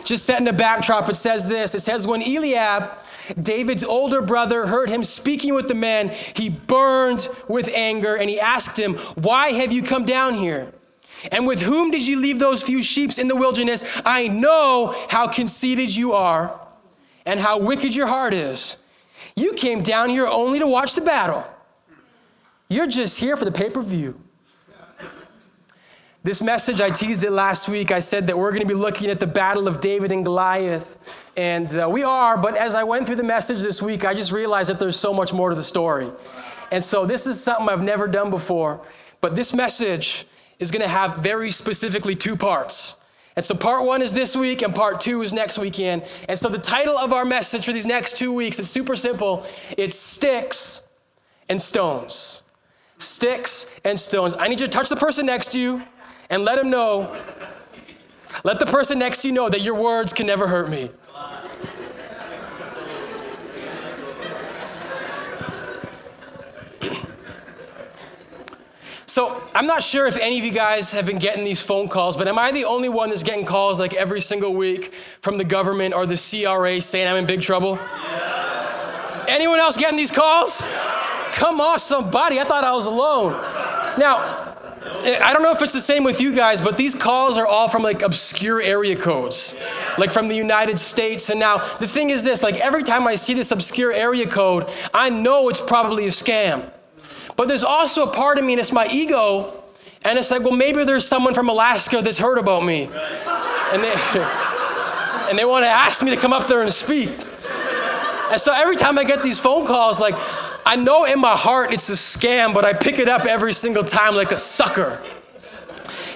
just setting the backdrop, it says this. It says, when Eliab, David's older brother, heard him speaking with the men, he burned with anger, and he asked him, why have you come down here? And with whom did you leave those few sheep in the wilderness? I know how conceited you are and how wicked your heart is. You came down here only to watch the battle. You're just here for the pay-per-view. This message, I teased it last week. I said that we're going to be looking at the battle of David and Goliath. And we are, but as I went through the message this week, I just realized that there's so much more to the story. And so this is something I've never done before. But this message is going to have very specifically two parts. And so part one is this week, and part two is next weekend. And so the title of our message for these next 2 weeks is super simple. It's Sticks and Stones. Sticks and stones. I need you to touch the person next to you and let him know, let the person next to you know that your words can never hurt me. So I'm not sure if any of you guys have been getting these phone calls, but am I the only one that's getting calls like every single week from the government or the CRA saying I'm in big trouble? Yeah. Anyone else getting these calls? Yeah. Come on, somebody. I thought I was alone. Now, I don't know if it's the same with you guys, but these calls are all from like obscure area codes, like from the United States. And now the thing is this, like every time I see this obscure area code, I know it's probably a scam. But there's also a part of me, and it's my ego, and it's like, well, maybe there's someone from Alaska that's heard about me. And they want to ask me to come up there and speak. And so every time I get these phone calls, like, I know in my heart it's a scam, but I pick it up every single time like a sucker.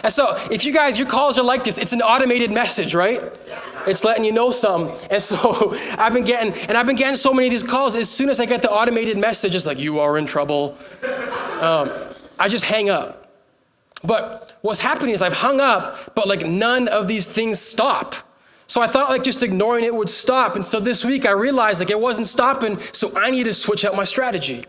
And so if you guys, your calls are like this, it's an automated message, right? It's letting you know something. And so I've been getting so many of these calls. As soon as I get the automated message, it's like, you are in trouble. I just hang up. But what's happening is I've hung up, but like none of these things stop. So I thought like just ignoring it would stop. And so this week I realized like it wasn't stopping, so I need to switch up my strategy.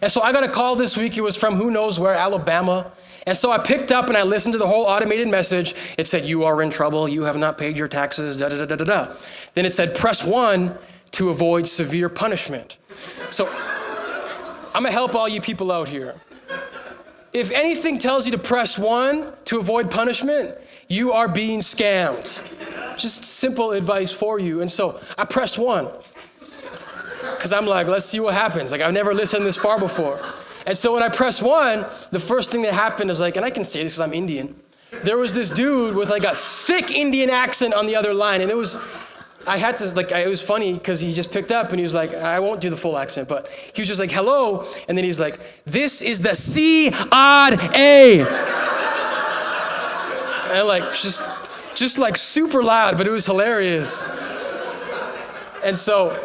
And so I got a call this week. It was from who knows where, Alabama. And so I picked up and I listened to the whole automated message. It said, you are in trouble. You have not paid your taxes, da da da da da da. Then it said, press 1 to avoid severe punishment. So I'm gonna help all you people out here. If anything tells you to press 1 to avoid punishment, you are being scammed. Just simple advice for you. And so I pressed 1 because I'm like, let's see what happens. Like I've never listened this far before. And so when I pressed 1, the first thing that happened is like, and I can say this because I'm Indian, there was this dude with like a thick Indian accent on the other line. And it was funny because he just picked up and he was like, I won't do the full accent, but he was just like, hello. And then he's like, this is the C-R-A. And like, just like super loud, but it was hilarious. And so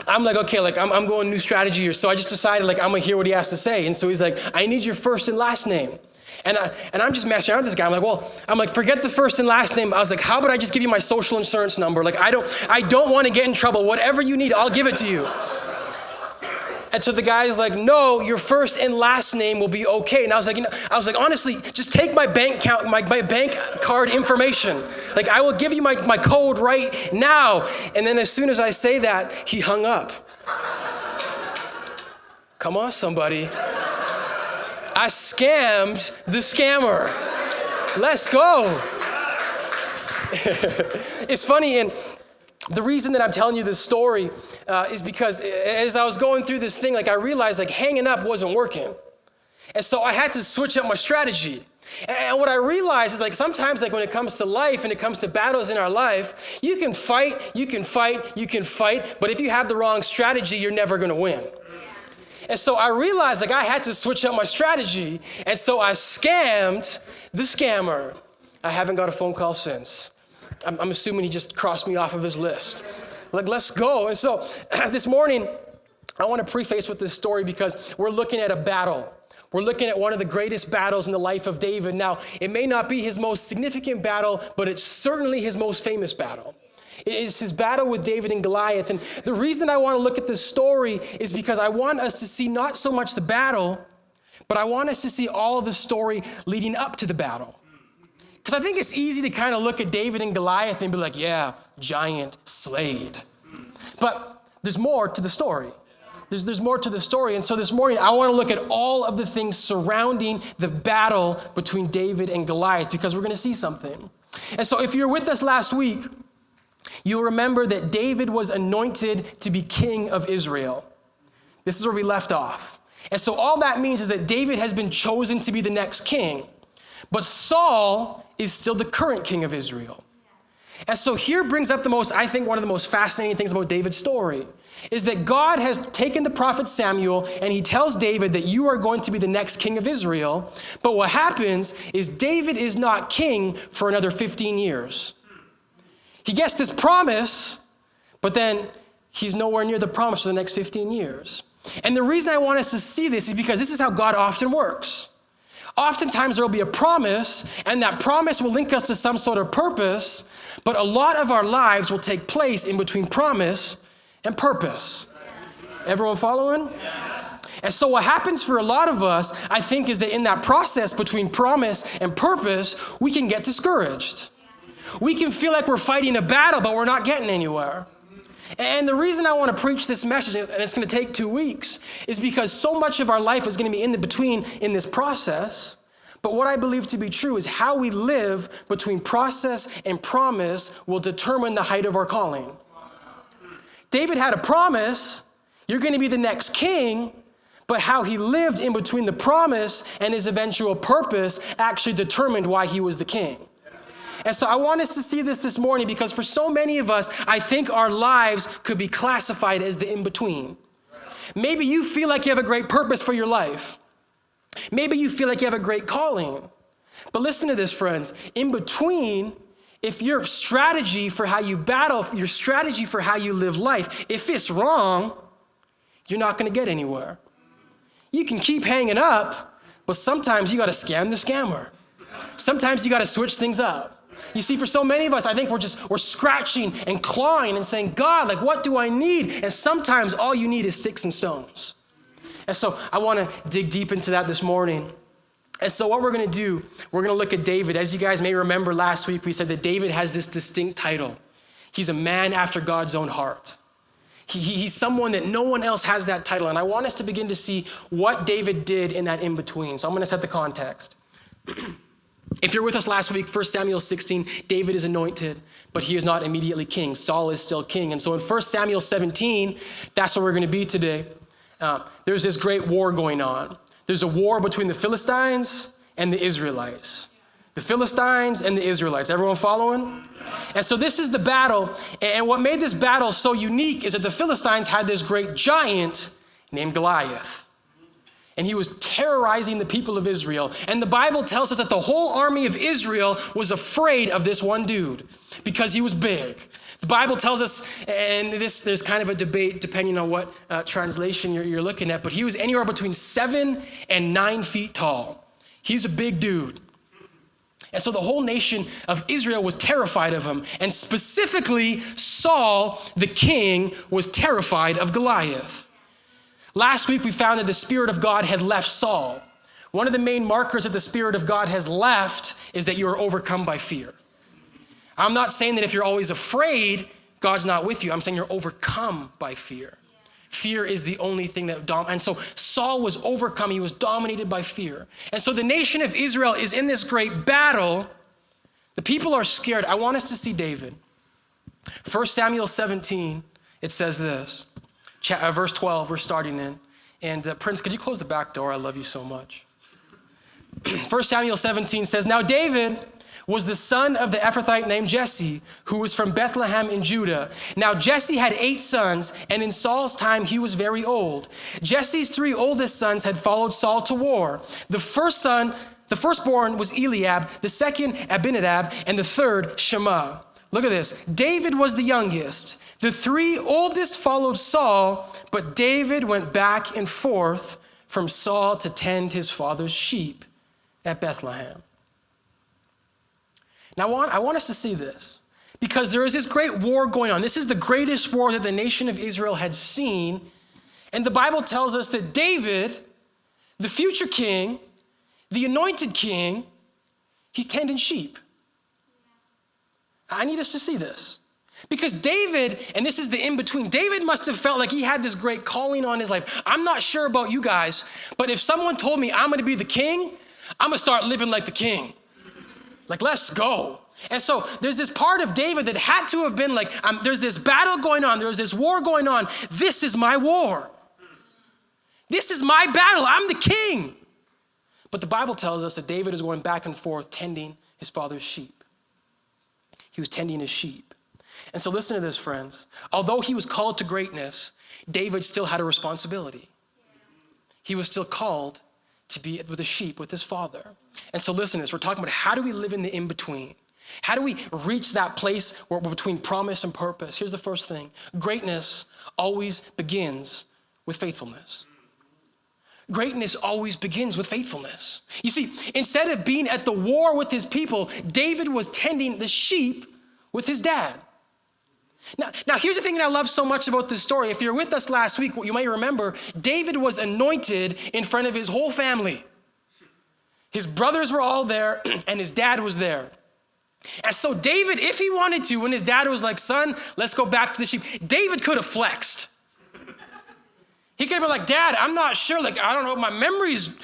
I'm like, okay, like I'm going new strategy here. So I just decided like I'm gonna hear what he has to say. And so he's like, I need your first and last name. And I'm just messing around with this guy. I'm like, forget the first and last name. I was like, how about I just give you my social insurance number? Like I don't want to get in trouble. Whatever you need, I'll give it to you. And so the guy's like, no, your first and last name will be okay. And I was like, honestly, just take my bank account, my bank card information. Like I will give you my code right now. And then as soon as I say that, he hung up. Come on, somebody. I scammed the scammer. Let's go. It's funny, and the reason that I'm telling you this story is because as I was going through this thing, like I realized like hanging up wasn't working. And so I had to switch up my strategy. And what I realized is like sometimes like when it comes to life and it comes to battles in our life, you can fight, but if you have the wrong strategy, you're never gonna win. And so I realized like I had to switch up my strategy. And so I scammed the scammer. I haven't got a phone call since. I'm assuming he just crossed me off of his list. Like, let's go. And so this morning, I want to preface with this story because we're looking at a battle. We're looking at one of the greatest battles in the life of David. Now, it may not be his most significant battle, but it's certainly his most famous battle. It is his battle with David and Goliath. And the reason I want to look at this story is because I want us to see not so much the battle, but I want us to see all of the story leading up to the battle. Because I think it's easy to kind of look at David and Goliath and be like, yeah, giant slayed. But there's more to the story. There's more to the story. And so this morning, I want to look at all of the things surrounding the battle between David and Goliath, because we're going to see something. And so if you were with us last week, you'll remember that David was anointed to be king of Israel. This is where we left off. And so all that means is that David has been chosen to be the next king. But Saul is still the current king of Israel. And so here brings up I think one of the most fascinating things about David's story is that God has taken the prophet Samuel and he tells David that you are going to be the next king of Israel. But what happens is David is not king for another 15 years. He gets this promise, but then he's nowhere near the promise for the next 15 years. And the reason I want us to see this is because this is how God often works. Oftentimes there will be a promise, and that promise will link us to some sort of purpose, but a lot of our lives will take place in between promise and purpose. Everyone following? And so what happens for a lot of us, I think, is that in that process between promise and purpose, we can get discouraged. We can feel like we're fighting a battle, but we're not getting anywhere. And the reason I want to preach this message, and it's going to take 2 weeks, is because so much of our life is going to be in the between in this process. But what I believe to be true is how we live between process and promise will determine the height of our calling. David had a promise, you're going to be the next king, but how he lived in between the promise and his eventual purpose actually determined why he was the king. And so I want us to see this morning because for so many of us, I think our lives could be classified as the in-between. Maybe you feel like you have a great purpose for your life. Maybe you feel like you have a great calling. But listen to this, friends. In between, if your strategy for how you battle, your strategy for how you live life, if it's wrong, you're not going to get anywhere. You can keep hanging up, but sometimes you got to scam the scammer. Sometimes you got to switch things up. You see, for so many of us, I think we're scratching and clawing and saying, God, like, what do I need? And sometimes all you need is sticks and stones. And so I want to dig deep into that this morning. And so what we're going to do, we're going to look at David. As you guys may remember last week, we said that David has this distinct title. He's a man after God's own heart. He's someone that no one else has that title. And I want us to begin to see what David did in that in-between. So I'm going to set the context. If you're with us last week, 1 Samuel 16, David is anointed, but he is not immediately king. Saul is still king. And so in 1 Samuel 17, that's where we're going to be today. There's this great war going on. There's a war between the Philistines and the Israelites. The Philistines and the Israelites. Everyone following? And so this is the battle. And what made this battle so unique is that the Philistines had this great giant named Goliath. And he was terrorizing the people of Israel. And the Bible tells us that the whole army of Israel was afraid of this one dude because he was big. The Bible tells us, and there's kind of a debate depending on what translation you're looking at, but he was anywhere between 7 and 9 feet tall. He's a big dude. And so the whole nation of Israel was terrified of him. And specifically, Saul, the king, was terrified of Goliath. Last week, we found that the Spirit of God had left Saul. One of the main markers that the Spirit of God has left is that you are overcome by fear. I'm not saying that if you're always afraid, God's not with you. I'm saying you're overcome by fear. Fear is the only thing that and so Saul was overcome. He was dominated by fear. And so the nation of Israel is in this great battle. The people are scared. I want us to see David. 1 Samuel 17, it says this. Verse 12, we're starting in. And Prince, could you close the back door? I love you so much. 1 Samuel 17 says, Now David was the son of the Ephrathite named Jesse, who was from Bethlehem in Judah. Now Jesse had 8 sons, and in Saul's time he was very old. Jesse's 3 oldest sons had followed Saul to war. The firstborn was Eliab, the second Abinadab, and the third Shammah. Look at this. David was the youngest. The 3 oldest followed Saul, but David went back and forth from Saul to tend his father's sheep at Bethlehem. Now, I want us to see this because there is this great war going on. This is the greatest war that the nation of Israel had seen. And the Bible tells us that David, the future king, the anointed king, he's tending sheep. I need us to see this. Because David, and this is the in-between, David must have felt like he had this great calling on his life. I'm not sure about you guys, but if someone told me I'm gonna be the king, I'm gonna start living like the king. Like, let's go. And so there's this part of David that had to have been like, there's this battle going on, there's this war going on. This is my war. This is my battle, I'm the king. But the Bible tells us that David is going back and forth tending his father's sheep. He was tending his sheep. And so listen to this, friends. Although he was called to greatness, David still had a responsibility. He was still called to be with the sheep with his father. And so listen to this. We're talking about how do we live in the in-between? How do we reach that place where we're between promise and purpose? Here's the first thing. Greatness always begins with faithfulness. Greatness always begins with faithfulness. You see, instead of being at the war with his people, David was tending the sheep with his dad. Now, here's the thing that I love so much about this story. If you're with us last week, you may remember, David was anointed in front of his whole family. His brothers were all there, and his dad was there. And so David, if he wanted to, when his dad was like, son, let's go back to the sheep, David could have flexed. He could have been like, Dad, I'm not sure. Like, I don't know, my memories,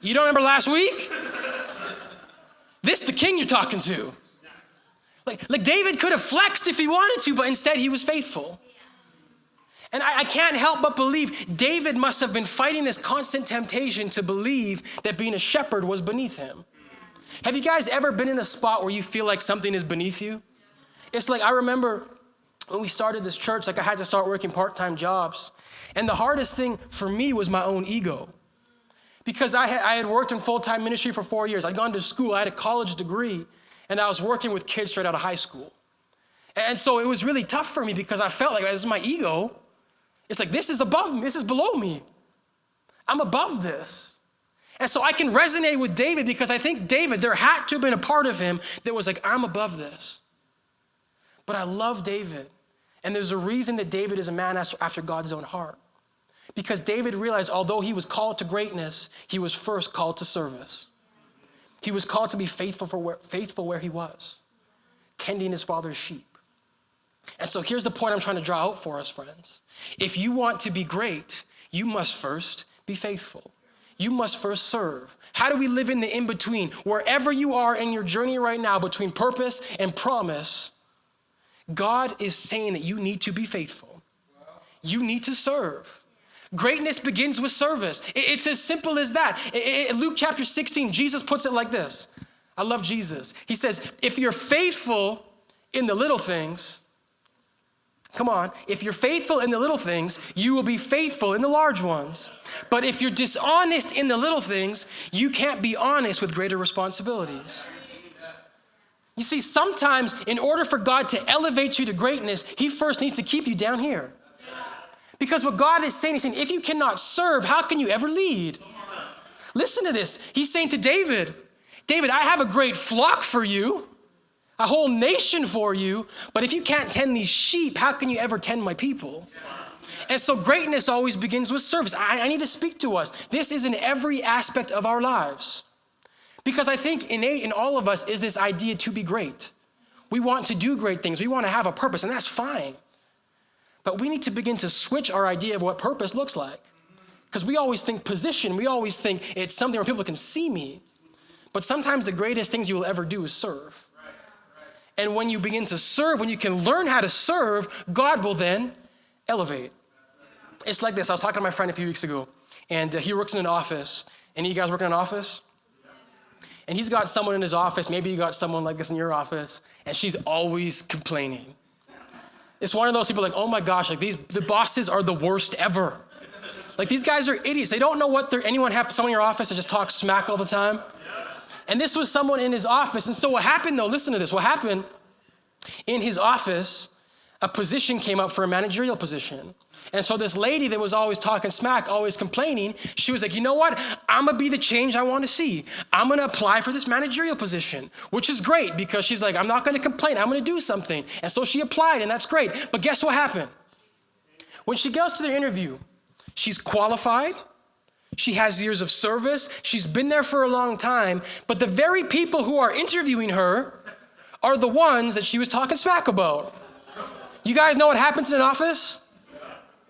you don't remember last week? This the king you're talking to. Like David could have flexed if he wanted to, but instead he was faithful. And I can't help but believe David must have been fighting this constant temptation to believe that being a shepherd was beneath him. Have you guys ever been in a spot where you feel like something is beneath you? It's like, I remember when we started this church, like I had to start working part-time jobs. And the hardest thing for me was my own ego. Because I had worked in full-time ministry for 4 years. I'd gone to school, I had a college degree, and I was working with kids straight out of high school. And so it was really tough for me because I felt like this is my ego. It's like, this is above me, this is below me. I'm above this. And so I can resonate with David because I think David, there had to have been a part of him that was like, I'm above this. But I love David. And there's a reason that David is a man after God's own heart. Because David realized although he was called to greatness, he was first called to service. He was called to be faithful where he was, tending his father's sheep. And so here's the point I'm trying to draw out for us, friends. If you want to be great, you must first be faithful. You must first serve. How do we live in the in-between? Wherever you are in your journey right now between purpose and promise, God is saying that you need to be faithful. You need to serve. Greatness begins with service. It's as simple as that. In Luke chapter 16, Jesus puts it like this. I love Jesus. He says, if you're faithful in the little things, come on, if you're faithful in the little things, you will be faithful in the large ones. But if you're dishonest in the little things, you can't be honest with greater responsibilities. You see, sometimes in order for God to elevate you to greatness, he first needs to keep you down here. Because what God is saying, he's saying, if you cannot serve, how can you ever lead? Listen to this. He's saying to David, David, I have a great flock for you, a whole nation for you, but if you can't tend these sheep, how can you ever tend my people? And so greatness always begins with service. I need to speak to us. This is in every aspect of our lives. Because I think innate in all of us is this idea to be great. We want to do great things. We want to have a purpose, and that's fine. But we need to begin to switch our idea of what purpose looks like. Because we always think position. We always think it's something where people can see me. But sometimes the greatest things you will ever do is serve. And when you begin to serve, when you can learn how to serve, God will then elevate. It's like this. I was talking to my friend a few weeks ago, and he works in an office. Any of you guys work in an office? And he's got someone in his office. Maybe you got someone like this in your office, and she's always complaining. It's one of those people like, oh my gosh, like the bosses are the worst ever. Like these guys are idiots. They don't know what anyone have someone in your office that just talks smack all the time. And this was someone in his office. And so what happened though, listen to this. What happened in his office, a position came up for a managerial position. And so this lady that was always talking smack, always complaining, she was like, you know what? I'm gonna be the change I want to see. I'm gonna apply for this managerial position, which is great because she's like, I'm not gonna complain, I'm gonna do something. And so she applied, and that's great. But guess what happened? When she goes to the interview, she's qualified, she has years of service, she's been there for a long time, but the very people who are interviewing her are the ones that she was talking smack about. You guys know what happens in an office?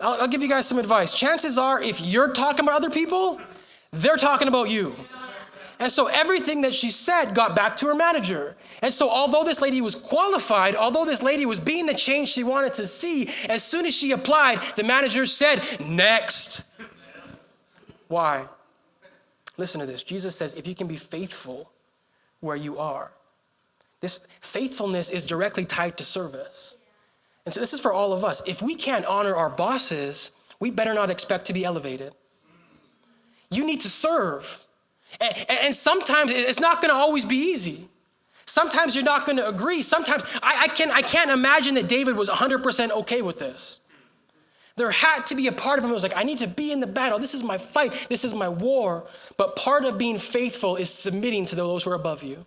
I'll give you guys some advice. Chances are, if you're talking about other people, they're talking about you. And so everything that she said got back to her manager. And so although this lady was qualified, although this lady was being the change she wanted to see, as soon as she applied, the manager said, next. Why? Listen to this. Jesus says, if you can be faithful where you are, this faithfulness is directly tied to service. And so this is for all of us. If we can't honor our bosses, we better not expect to be elevated. You need to serve. And sometimes it's not going to always be easy. Sometimes you're not going to agree. Sometimes I can't imagine that David was 100% okay with this. There had to be a part of him that was like, I need to be in the battle. This is my fight. This is my war. But part of being faithful is submitting to those who are above you.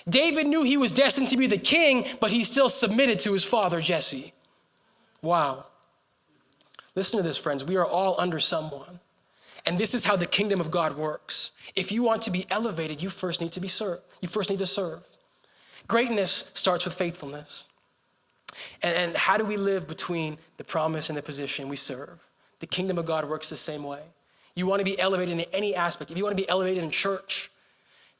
David knew he was destined to be the king, but he still submitted to his father, Jesse. Wow. Listen to this, friends. We are all under someone. And this is how the kingdom of God works. If you want to be elevated, you first need to be served. You first need to serve. Greatness starts with faithfulness. And how do we live between the promise and the position we serve? The kingdom of God works the same way. You want to be elevated in any aspect. If you want to be elevated in church,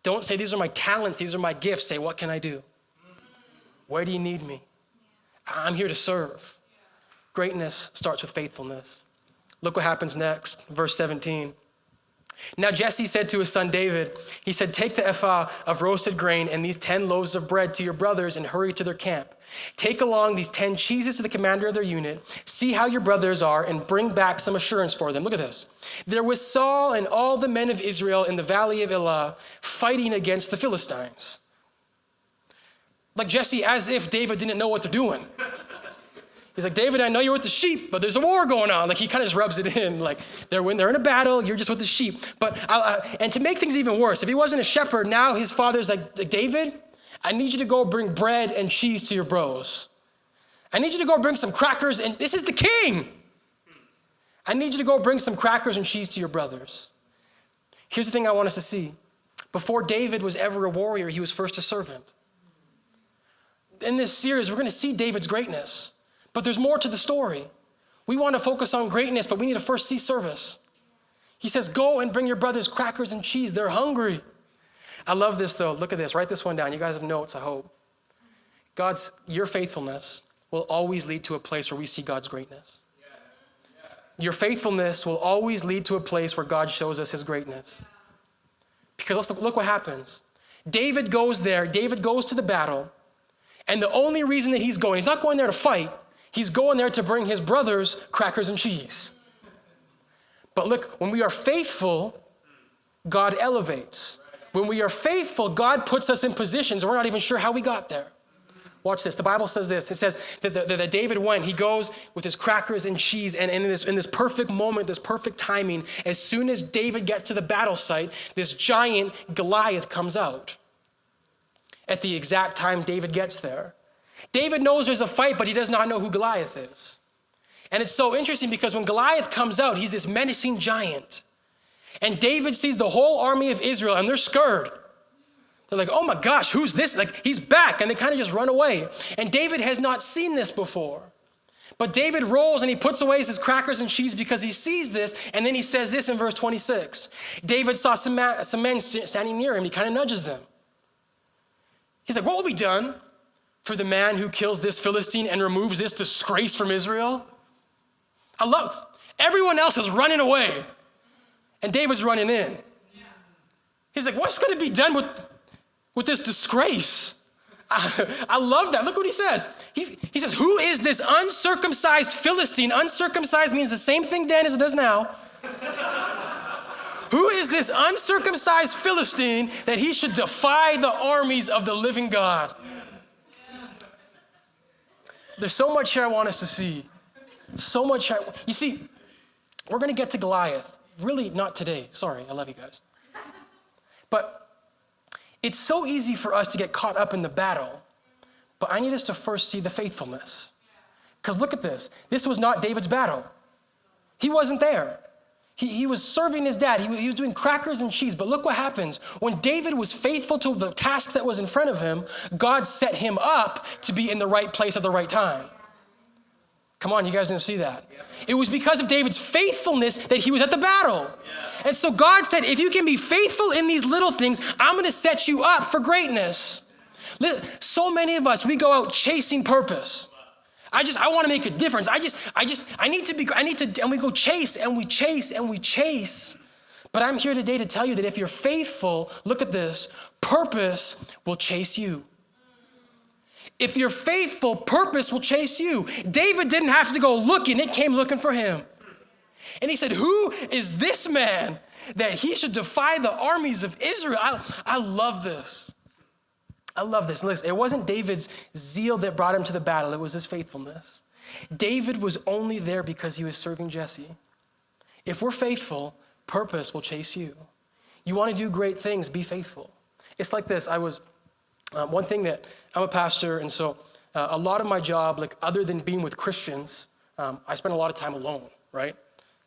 don't say, these are my talents, these are my gifts. Say, what can I do? Where do you need me? I'm here to serve. Greatness starts with faithfulness. Look what happens next, verse 17. Now Jesse said to his son David, he said, take the ephah of roasted grain and these 10 loaves of bread to your brothers and hurry to their camp. Take along these 10 cheeses to the commander of their unit. See how your brothers are and bring back some assurance for them. Look at this. There was Saul and all the men of Israel in the valley of Elah fighting against the Philistines. Like Jesse, as if David didn't know what they're doing. He's like, David, I know you're with the sheep, but there's a war going on. Like he kind of just rubs it in. Like they're in a battle, you're just with the sheep. But and to make things even worse, if he wasn't a shepherd, now his father's like, David, I need you to go bring bread and cheese to your bros. I need you to go bring some crackers, and this is the king. I need you to go bring some crackers and cheese to your brothers. Here's the thing I want us to see. Before David was ever a warrior, he was first a servant. In this series, we're going to see David's greatness. But there's more to the story. We want to focus on greatness, but we need to first see service. He says, go and bring your brothers crackers and cheese. They're hungry. I love this though. Look at this. Write this one down. You guys have notes, I hope. Your faithfulness will always lead to a place where we see God's greatness. Your faithfulness will always lead to a place where God shows us his greatness. Because look what happens. David goes there. David goes to the battle. And the only reason that he's not going there to fight. He's going there to bring his brothers crackers and cheese. But look, when we are faithful, God elevates. When we are faithful, God puts us in positions and we're not even sure how we got there. Watch this. The Bible says this. It says that David went. He goes with his crackers and cheese. And in this perfect moment, this perfect timing, as soon as David gets to the battle site, this giant Goliath comes out. At the exact time David gets there. David knows there's a fight, but he does not know who Goliath is. And it's so interesting because when Goliath comes out, he's this menacing giant. And David sees the whole army of Israel and they're scared. They're like, oh my gosh, who's this? Like, he's back. And they kind of just run away. And David has not seen this before. But David rolls and he puts away his crackers and cheese because he sees this. And then he says this in verse 26. David saw some men standing near him. He kind of nudges them. He's like, what will be done for the man who kills this Philistine and removes this disgrace from Israel? Everyone else is running away. And David's running in. He's like, what's going to be done with this disgrace? I love that. Look what he says. He says, who is this uncircumcised Philistine? Uncircumcised means the same thing then as it does now. Who is this uncircumcised Philistine that he should defy the armies of the living God? There's so much here I want us to see. So much. You see, we're going to get to Goliath. Really not today. Sorry, I love you guys. But it's so easy for us to get caught up in the battle. But I need us to first see the faithfulness. Because look at this. This was not David's battle. He wasn't there. He was serving his dad. He was doing crackers and cheese. But look what happens. When David was faithful to the task that was in front of him, God set him up to be in the right place at the right time. Come on, you guys didn't see that. Yeah. It was because of David's faithfulness that he was at the battle. Yeah. And so God said, if you can be faithful in these little things, I'm going to set you up for greatness. So many of us, we go out chasing purpose. I want to make a difference. I need to, and we go chase and we chase and we chase. But I'm here today to tell you that if you're faithful, look at this, purpose will chase you. If you're faithful, purpose will chase you. David didn't have to go looking, it came looking for him. And he said, who is this man that he should defy the armies of Israel? I love this. I love this. Listen, it wasn't David's zeal that brought him to the battle. It was his faithfulness. David was only there because he was serving Jesse. If we're faithful, purpose will chase you. You want to do great things, be faithful. It's like this. One thing that I'm a pastor, and so a lot of my job, like other than being with Christians, I spend a lot of time alone, right?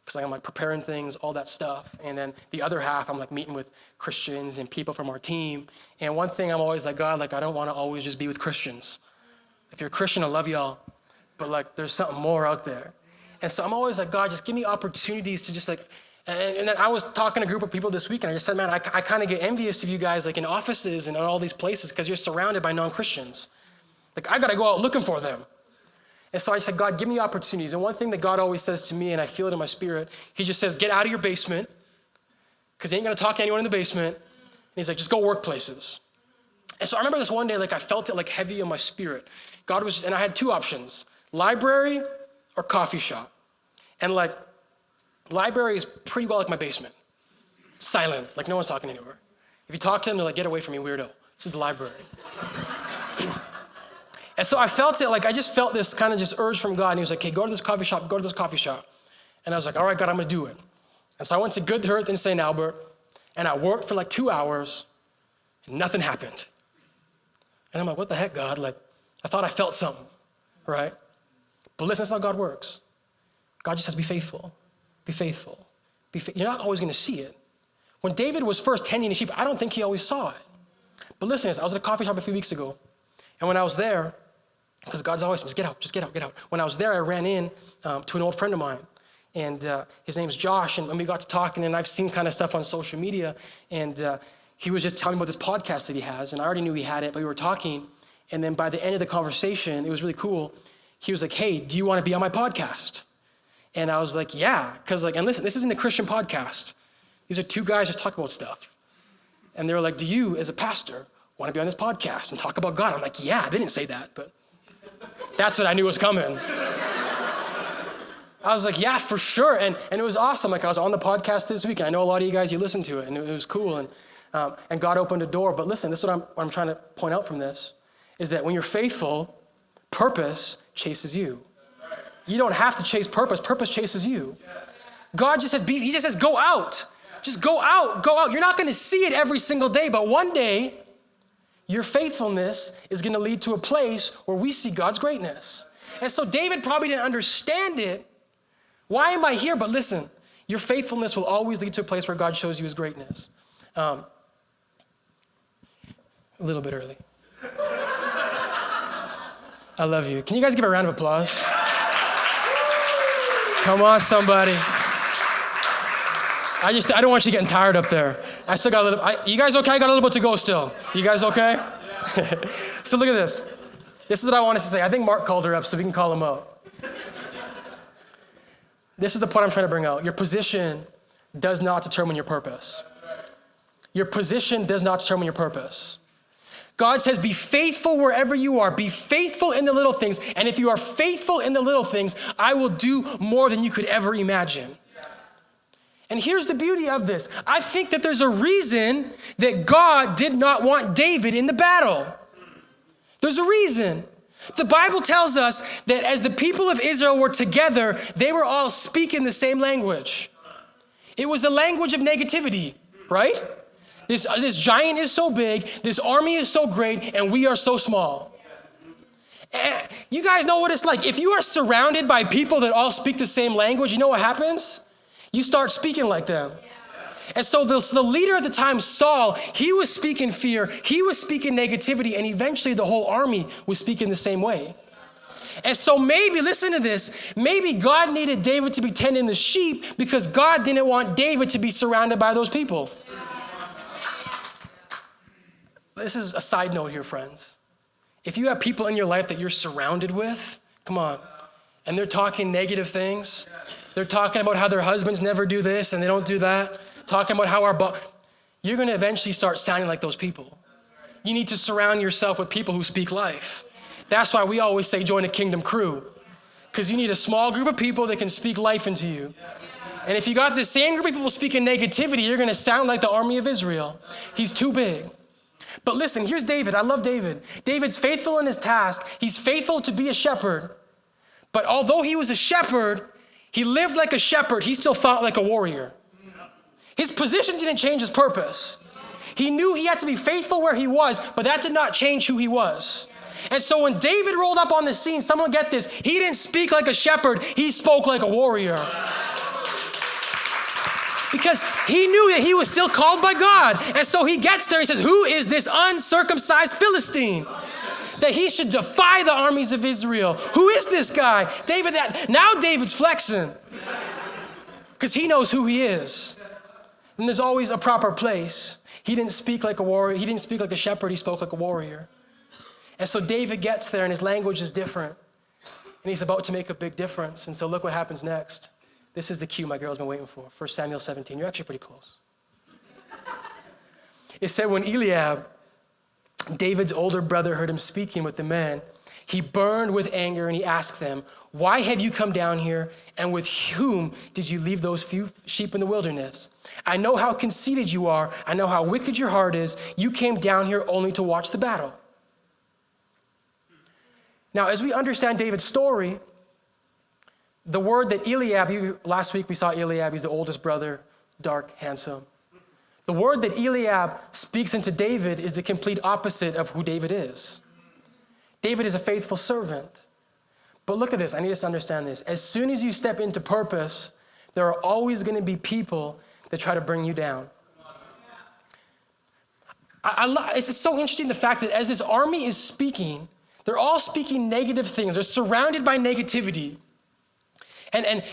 Because I'm like preparing things, all that stuff. And then the other half, I'm like meeting with Christians and people from our team. And one thing I'm always like, God, like I don't want to always just be with Christians. If you're a Christian, I love y'all. But like there's something more out there. And so I'm always like, God, just give me opportunities to just like, and then I was talking to a group of people this week and I just said, man, I kind of get envious of you guys like in offices and in all these places because you're surrounded by non-Christians. Like I got to go out looking for them. And so I said, God, give me opportunities. And one thing that God always says to me, and I feel it in my spirit, he just says, get out of your basement because he ain't going to talk to anyone in the basement. And he's like, just go work places. And so I remember this one day, like I felt it like heavy in my spirit. God was just, and I had two options, library or coffee shop. And like, library is pretty well like my basement. Silent, like no one's talking anywhere. If you talk to them, they're like, get away from me, weirdo. This is the library. And so I felt it, like I just felt this kind of just urge from God. And he was like, hey, go to this coffee shop, go to this coffee shop. And I was like, all right, God, I'm gonna do it. And so I went to Good Earth in St. Albert and I worked for like 2 hours and nothing happened. And I'm like, what the heck, God? Like, I thought I felt something, right? But listen, that's not how God works. God just says, be faithful. Be faithful. You're not always going to see it. When David was first tending the sheep, I don't think he always saw it. But listen, I was at a coffee shop a few weeks ago, and when I was there, because God's always saying, get out, just get out, get out. When I was there, I ran in to an old friend of mine, and his name's Josh, and we got to talking, and I've seen kind of stuff on social media, and he was just telling me about this podcast that he has, and I already knew he had it, but we were talking, and then by the end of the conversation, it was really cool. He was like, hey, do you want to be on my podcast? And I was like, yeah, because like, and listen, this isn't a Christian podcast. These are two guys just talking about stuff. And they were like, do you, as a pastor, want to be on this podcast and talk about God? I'm like, yeah, they didn't say that, but that's what I knew was coming. I was like, yeah, for sure. And it was awesome. Like I was on the podcast this week. I know a lot of you guys, you listened to it, and it was cool. And God opened a door. But listen, this is what I'm trying to point out from this, is that when you're faithful, purpose chases you. You don't have to chase purpose. Purpose chases you. God just says, he just says, go out. Just go out, go out. You're not going to see it every single day, but one day, your faithfulness is going to lead to a place where we see God's greatness. And so David probably didn't understand it. Why am I here? But listen, your faithfulness will always lead to a place where God shows you his greatness. A little bit early. I love you. Can you guys give a round of applause? Come on, somebody. I don't want you getting tired up there. I still got a little, you guys okay? I got a little bit to go still. You guys okay? So look at this. This is what I wanted to say. I think Mark called her up so we can call him out. This is the point I'm trying to bring out. Your position does not determine your purpose. Your position does not determine your purpose. God says, be faithful wherever you are. Be faithful in the little things. And if you are faithful in the little things, I will do more than you could ever imagine. And here's the beauty of this. I think that there's a reason that God did not want David in the battle. There's a reason. The Bible tells us that as the people of Israel were together, they were all speaking the same language. It was a language of negativity, right? This giant is so big, this army is so great, and we are so small. And you guys know what it's like. If you are surrounded by people that all speak the same language, you know what happens? you start speaking like them. And so the leader at the time, Saul, he was speaking fear, he was speaking negativity, and eventually the whole army was speaking the same way. And so maybe, listen to this, maybe God needed David to be tending the sheep because God didn't want David to be surrounded by those people. This is a side note here, friends. If you have people in your life that you're surrounded with, come on, and they're talking negative things, they're talking about how their husbands never do this and they don't do that, talking about how you're going to eventually start sounding like those people. You need to surround yourself with people who speak life. That's why we always say join a kingdom crew, because you need a small group of people that can speak life into you. And if you got the same group of people speaking negativity, you're going to sound like the army of Israel. He's too big. But listen, here's David. I love David. David's faithful in his task. He's faithful to be a shepherd. But although he was a shepherd, he lived like a shepherd. He still fought like a warrior. His position didn't change his purpose. He knew he had to be faithful where he was, but that did not change who he was. And so when David rolled up on the scene, someone get this, he didn't speak like a shepherd, he spoke like a warrior. Because he knew that he was still called by God. And so he gets there, he says, who is this uncircumcised Philistine? That he should defy the armies of Israel. Who is this guy? Now David's flexing. Because he knows who he is. And there's always a proper place. He didn't speak like a warrior. He didn't speak like a shepherd. He spoke like a warrior. And so David gets there and his language is different. And he's about to make a big difference. And so look what happens next. This is the cue my girl's been waiting for. 1 Samuel 17. You're actually pretty close. It said when Eliab, David's older brother, heard him speaking with the men, he burned with anger and he asked them, why have you come down here? And with whom did you leave those few sheep in the wilderness? I know how conceited you are. I know how wicked your heart is. You came down here only to watch the battle. Now, as we understand David's story, the word that Eliab, last week we saw Eliab, he's the oldest brother, dark, handsome. The word that Eliab speaks into David is the complete opposite of who David is. David is a faithful servant. But look at this, I need us to understand this. As soon as you step into purpose, there are always going to be people that try to bring you down. It's so interesting the fact that as this army is speaking, they're all speaking negative things. They're surrounded by negativity. And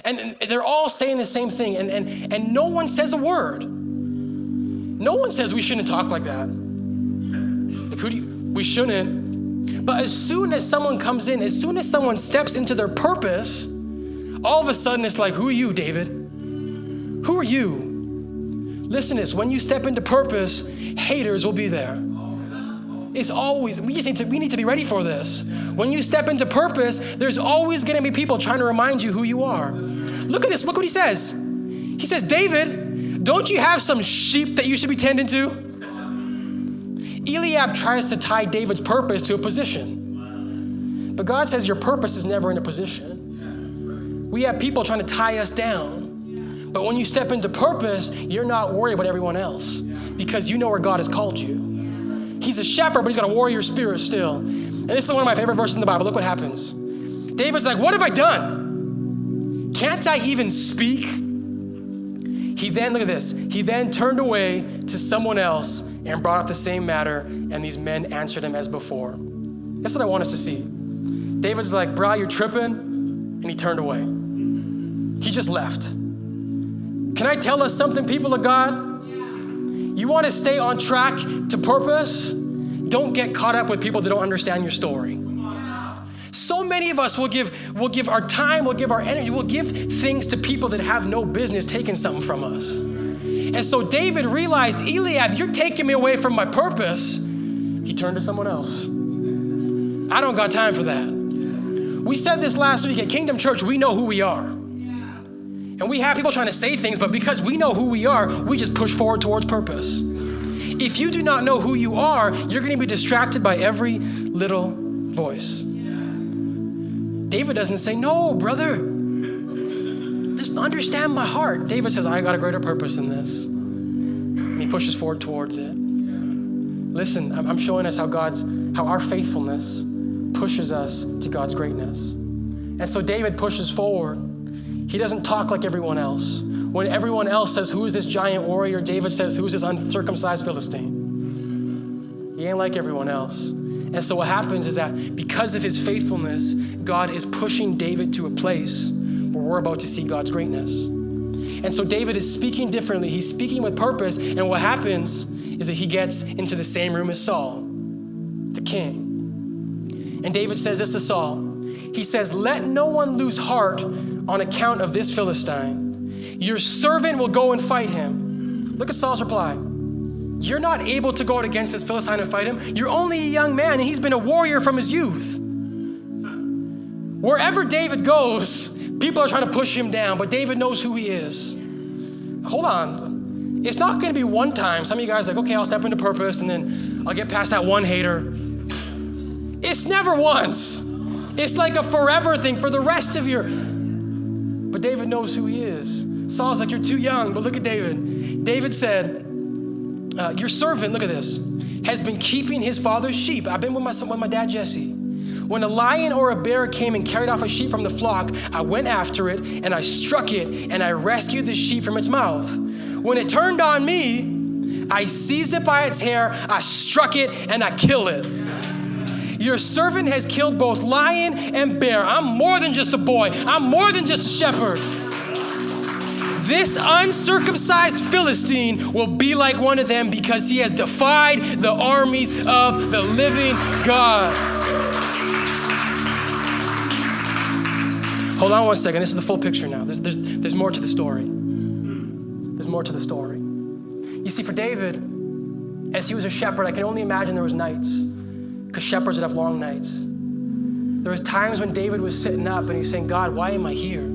they're all saying the same thing. And no one says a word. No one says we shouldn't talk like that. We shouldn't. But as soon as someone comes in, as soon as someone steps into their purpose, all of a sudden it's like, who are you, David? Who are you? Listen to this, when you step into purpose, haters will be there. It's always, we need to be ready for this. When you step into purpose, there's always going to be people trying to remind you who you are. Look at this, look what he says. He says, David, don't you have some sheep that you should be tending to? Eliab tries to tie David's purpose to a position. But God says your purpose is never in a position. We have people trying to tie us down. But when you step into purpose, you're not worried about everyone else because you know where God has called you. He's a shepherd, but he's got a warrior spirit still. And this is one of my favorite verses in the Bible. Look what happens. David's like, what have I done? Can't I even speak? He then, look at this. He then turned away to someone else and brought up the same matter, and these men answered him as before. That's what I want us to see. David's like, brah, you're tripping. And he turned away. He just left. Can I tell us something, people of God? You want to stay on track to purpose? Don't get caught up with people that don't understand your story. So many of us will give our time, we'll give our energy, we'll give things to people that have no business taking something from us. And so David realized, Eliab, you're taking me away from my purpose. He turned to someone else. I don't got time for that. We said this last week at Kingdom Church, we know who we are. And we have people trying to say things, but because we know who we are, we just push forward towards purpose. If you do not know who you are, you're going to be distracted by every little voice. David doesn't say, no, brother, just understand my heart. David says, I got a greater purpose than this. And he pushes forward towards it. Listen, I'm showing us how our faithfulness pushes us to God's greatness. And so David pushes forward. He doesn't talk like everyone else. When everyone else says, who is this giant warrior? David says, who is this uncircumcised Philistine? He ain't like everyone else. And so what happens is that because of his faithfulness, God is pushing David to a place where we're about to see God's greatness. And so David is speaking differently. He's speaking with purpose. And what happens is that he gets into the same room as Saul, the king. And David says this to Saul. He says, let no one lose heart on account of this Philistine. Your servant will go and fight him. Look at Saul's reply. You're not able to go out against this Philistine and fight him. You're only a young man, and he's been a warrior from his youth. Wherever David goes, people are trying to push him down, but David knows who he is. Hold on. It's not going to be one time. Some of you guys are like, okay, I'll step into purpose, and then I'll get past that one hater. It's never once. It's like a forever thing for the rest of your... But David knows who he is. Saul's like, you're too young, but look at David. David said, your servant, look at this, has been keeping his father's sheep. I've been with my dad, Jesse. When a lion or a bear came and carried off a sheep from the flock, I went after it and I struck it and I rescued the sheep from its mouth. When it turned on me, I seized it by its hair, I struck it and I killed it. Your servant has killed both lion and bear. I'm more than just a boy. I'm more than just a shepherd. This uncircumcised Philistine will be like one of them because he has defied the armies of the living God. Hold on one second. This is the full picture now. There's more to the story. There's more to the story. You see, for David, as he was a shepherd, I can only imagine there was nights, because shepherds would have long nights. There was times when David was sitting up and he's saying, God, why am I here?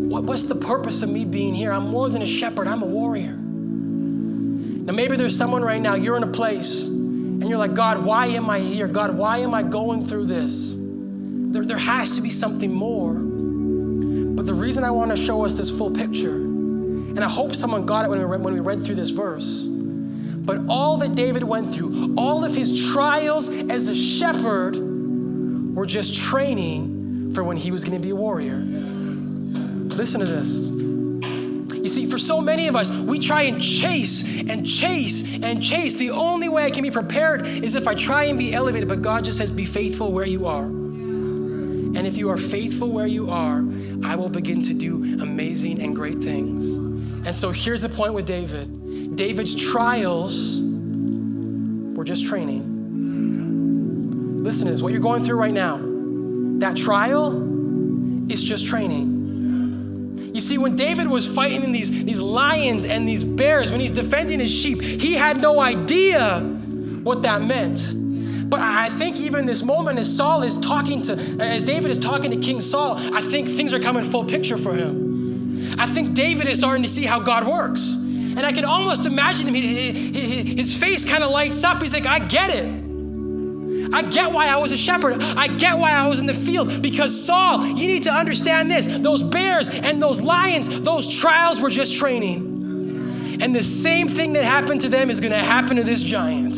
What's the purpose of me being here? I'm more than a shepherd. I'm a warrior. Now, maybe there's someone right now, you're in a place and you're like, God, why am I here? God, why am I going through this? There has to be something more. But the reason I want to show us this full picture, and I hope someone got it when we read through this verse, but all that David went through, all of his trials as a shepherd were just training for when he was going to be a warrior. Listen to this. You see, for so many of us, we try and chase and chase and chase. The only way I can be prepared is if I try and be elevated, but God just says, be faithful where you are. And if you are faithful where you are, I will begin to do amazing and great things. And so here's the point with David. David's trials were just training. Listen to this, what you're going through right now, that trial is just training. You see, when David was fighting these lions and these bears, when he's defending his sheep, he had no idea what that meant. But I think even this moment as David is talking to King Saul, I think things are coming full picture for him. I think David is starting to see how God works. And I can almost imagine him, his face kind of lights up. He's like, I get it. I get why I was a shepherd. I get why I was in the field. Because Saul, you need to understand this. Those bears and those lions, those trials were just training. And the same thing that happened to them is going to happen to this giant.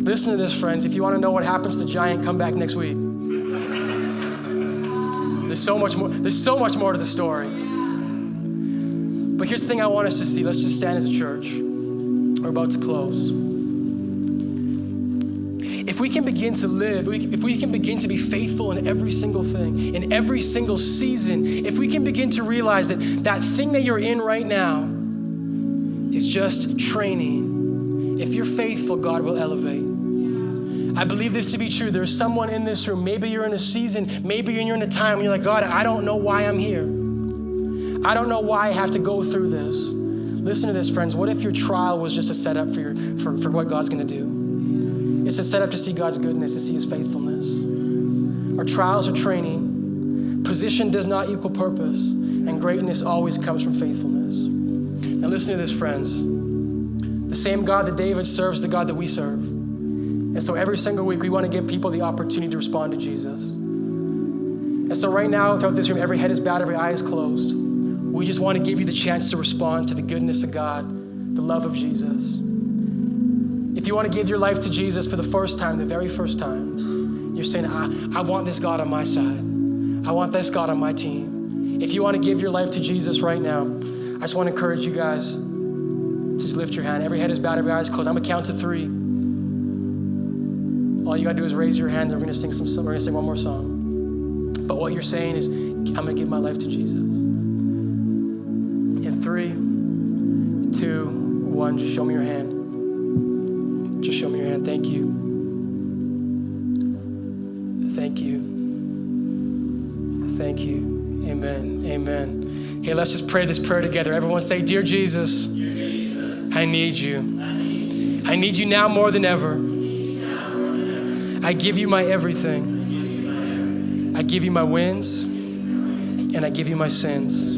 Listen to this, friends. If you want to know what happens to the giant, come back next week. There's so much more to the story. But here's the thing I want us to see. Let's just stand as a church. We're about to close. If we can begin to live, if we can begin to be faithful in every single thing, in every single season, if we can begin to realize that thing that you're in right now is just training, if you're faithful, God will elevate. I believe this to be true. There's someone in this room, maybe you're in a season, maybe you're in a time when you're like, God, I don't know why I'm here. I don't know why I have to go through this. Listen to this, friends. What if your trial was just a setup for what God's going to do? It's a setup to see God's goodness, to see his faithfulness. Our trials are training. Position does not equal purpose, and greatness always comes from faithfulness. Now listen to this, friends. The same God that David serves, the God that we serve. And so every single week, we want to give people the opportunity to respond to Jesus. And so right now, throughout this room, every head is bowed, every eye is closed. We just want to give you the chance to respond to the goodness of God, the love of Jesus. If you want to give your life to Jesus for the first time, the very first time, you're saying, I want this God on my side. I want this God on my team. If you want to give your life to Jesus right now, I just want to encourage you guys to just lift your hand. Every head is bowed, every eye is closed. I'm gonna count to 3. All you gotta do is raise your hand. We're gonna sing one more song. But what you're saying is, I'm gonna give my life to Jesus. In 3, 2, 1, just show me your hand. Just show me your hand. Thank you. Thank you. Thank you. Amen. Amen. Hey, let's just pray this prayer together. Everyone say, Dear Jesus, I need you. I need you now more than ever. I give you my everything. I give you my wins, and I give you my sins.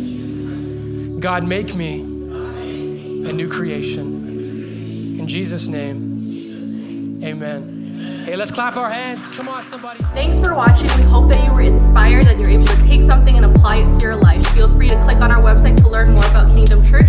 God, make me a new creation. In Jesus' name, amen. Hey, let's clap our hands. Come on, somebody. Thanks for watching. We hope that you were inspired, that you're able to take something and apply it to your life. Feel free to click on our website to learn more about Kingdom Church.